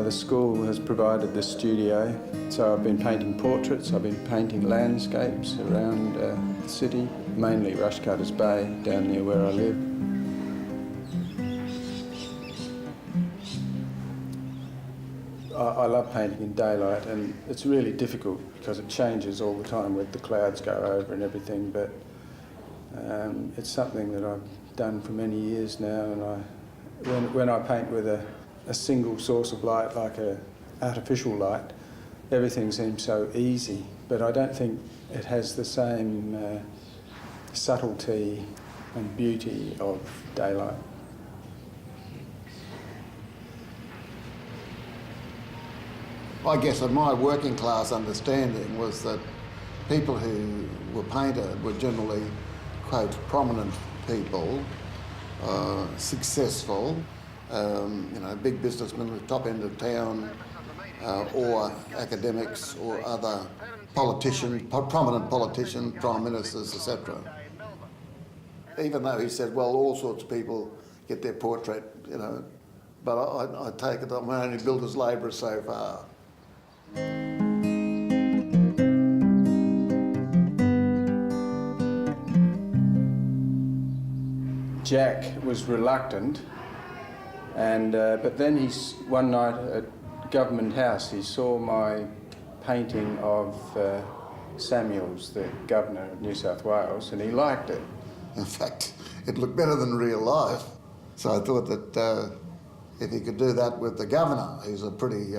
The school has provided the studio, so I've been painting portraits, I've been painting landscapes around the city, mainly Rushcutters Bay, down near where I live. I love painting in daylight, and it's really difficult because it changes all the time with the clouds go over and everything, but it's something that I've done for many years now, and when I paint with a single source of light, like an artificial light, everything seems so easy, but I don't think it has the same subtlety and beauty of daylight. I guess that my working class understanding was that people who were painted were generally, quote, prominent people, successful, big businessmen at the top end of town, or academics or other politicians, prominent politicians, prime ministers, etc. Even though he said, well, all sorts of people get their portrait, but I take it I'm only billed as labourer so far. Jack was reluctant, and but then one night at Government House he saw my painting of Samuels, the Governor of New South Wales, and he liked it. In fact, it looked better than real life. So I thought that if he could do that with the Governor, he's a pretty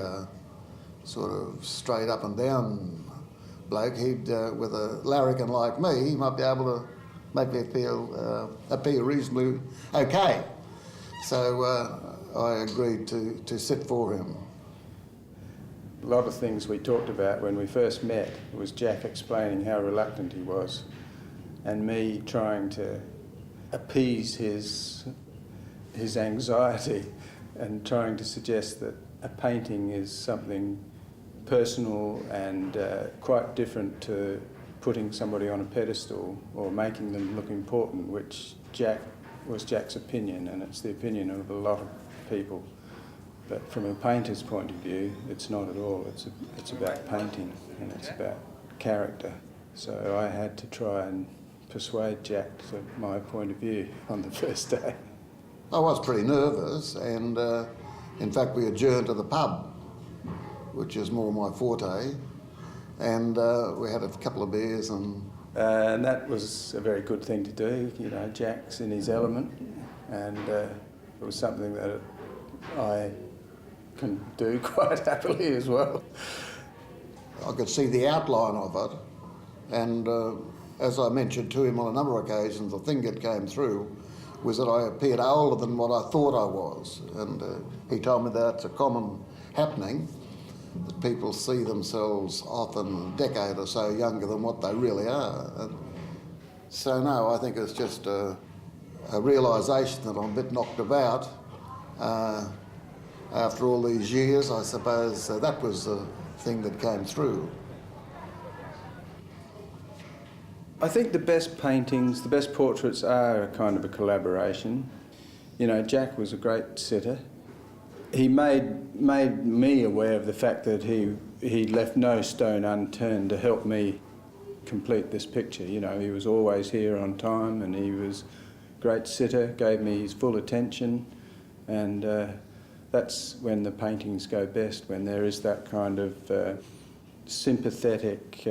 sort of straight up and down bloke, he'd, with a larrikin like me, he might be able to make me appear reasonably okay. So I agreed to sit for him. A lot of things we talked about when we first met was Jack explaining how reluctant he was, and me trying to appease his anxiety and trying to suggest that a painting is something personal and quite different to putting somebody on a pedestal or making them look important, which was Jack's opinion, and it's the opinion of a lot of people. But from a painter's point of view, it's not at all. It's about painting and it's about character. So I had to try and persuade Jack to my point of view on the first day. I was pretty nervous, and in fact we adjourned to the pub, which is more my forte, and we had a couple of beers and that was a very good thing to do. Jack's in his element, and it was something that I can do quite happily as well. I could see the outline of it, and as I mentioned to him on a number of occasions, the thing that came through was that I appeared older than what I thought I was, and he told me that's a common happening, that people see themselves often a decade or so younger than what they really are. And so no, I think it's just a realisation that I'm a bit knocked about. After all these years, I suppose that was the thing that came through. I think the best paintings, the best portraits are a kind of a collaboration. Jack was a great sitter. He made me aware of the fact that he left no stone unturned to help me complete this picture. He was always here on time, and he was a great sitter, gave me his full attention, and that's when the paintings go best, when there is that kind of sympathetic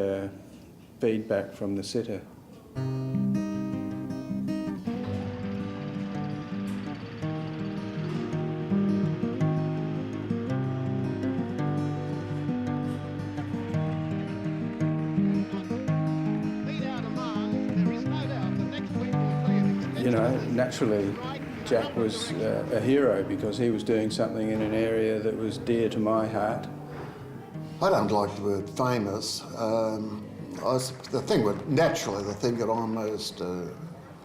feedback from the sitter. Naturally, Jack was a hero because he was doing something in an area that was dear to my heart. I don't like the word famous. The thing that I'm most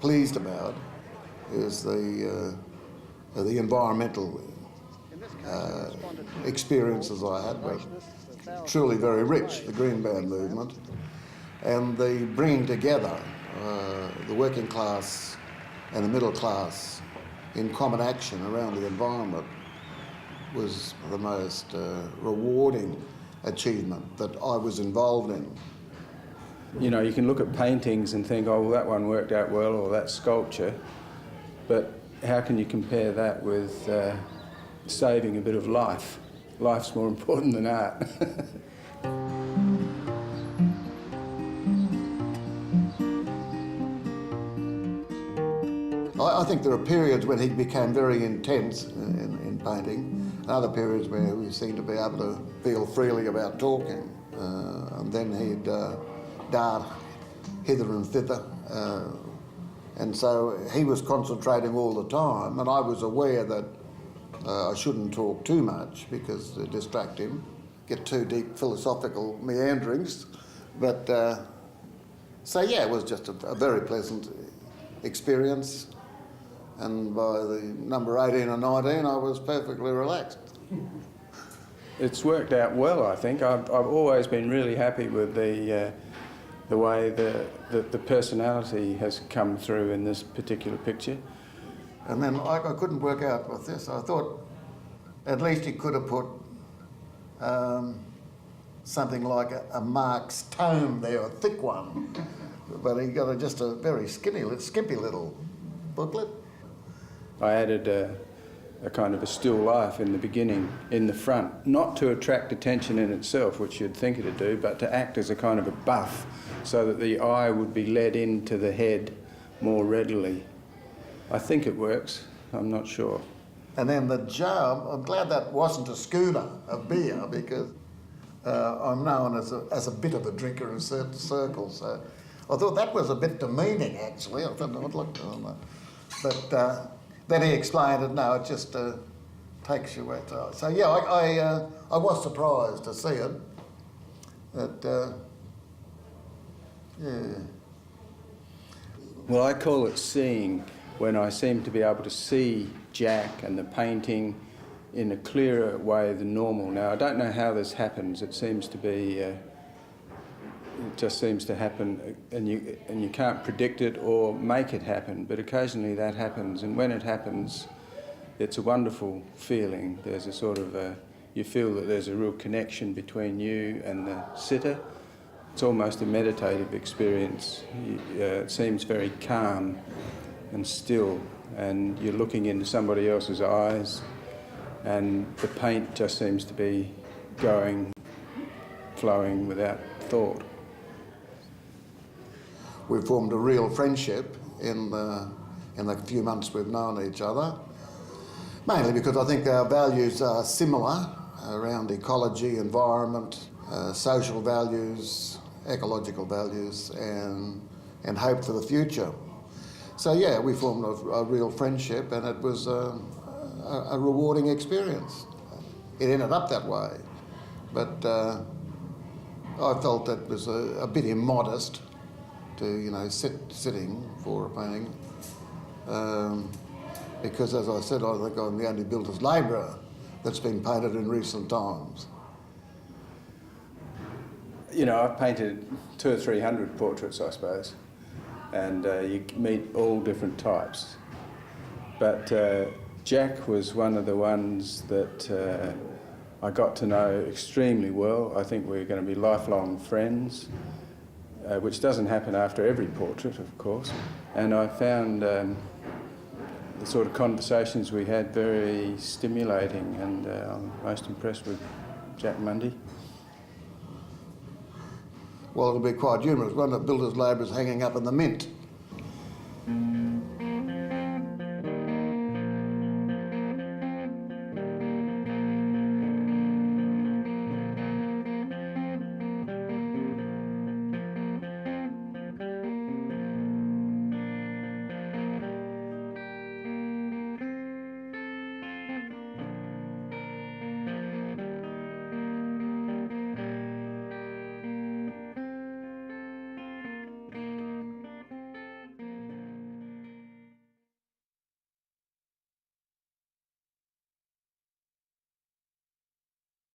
pleased about is the environmental experiences I had were truly very rich, the Green Band movement, and the bringing together the working class and the middle class in common action around the environment was the most rewarding achievement that I was involved in. You know, you can look at paintings and think, oh, well, that one worked out well, or that sculpture, but how can you compare that with saving a bit of life? Life's more important than art. I think there are periods when he became very intense in painting, and other periods where we seemed to be able to feel freely about talking. And then he'd dart hither and thither. And so he was concentrating all the time, and I was aware that I shouldn't talk too much because to distract him, get too deep philosophical meanderings. But so yeah, it was just a very pleasant experience. And by the number 18 or 19, I was perfectly relaxed. It's worked out well, I think. I've always been really happy with the way the personality has come through in this particular picture. And then I couldn't work out with this. I thought at least he could have put something like a Marx tome there, a thick one. But he got just a very skimpy little booklet. I added a kind of a still life in the beginning, in the front, not to attract attention in itself, which you'd think it'd do, but to act as a kind of a buff so that the eye would be led into the head more readily. I think it works, I'm not sure. And then the jar, I'm glad that wasn't a schooner of beer because I'm known as a bit of a drinker in certain circles. So I thought that was a bit demeaning, actually. I thought I'd look on that. But then he explained it, no, it just takes you where to. So yeah, I was surprised to see it. But yeah. Well, I call it seeing, when I seem to be able to see Jack and the painting in a clearer way than normal. Now, I don't know how this happens. It seems to be, it just seems to happen, and you can't predict it or make it happen, but occasionally that happens, and when it happens, it's a wonderful feeling. There's a sort of you feel that there's a real connection between you and the sitter. It's almost a meditative experience. It seems very calm and still, and you're looking into somebody else's eyes, and the paint just seems to be flowing without thought. We've formed a real friendship in the few months we've known each other, mainly because I think our values are similar around ecology, environment, social values, ecological values, and hope for the future. So yeah, we formed a real friendship, and it was a rewarding experience. It ended up that way, but I felt that was a bit immodest to sitting for a painting, because as I said, I think I'm the only builder's labourer that's been painted in recent times. You know, I've painted 200 or 300 portraits, I suppose, and you meet all different types. But Jack was one of the ones that I got to know extremely well. I think we're going to be lifelong friends, which doesn't happen after every portrait, of course. And I found the sort of conversations we had very stimulating, and I'm most impressed with Jack Mundey. Well, it'll be quite humorous. One of the builder's labourers hanging up in the Mint.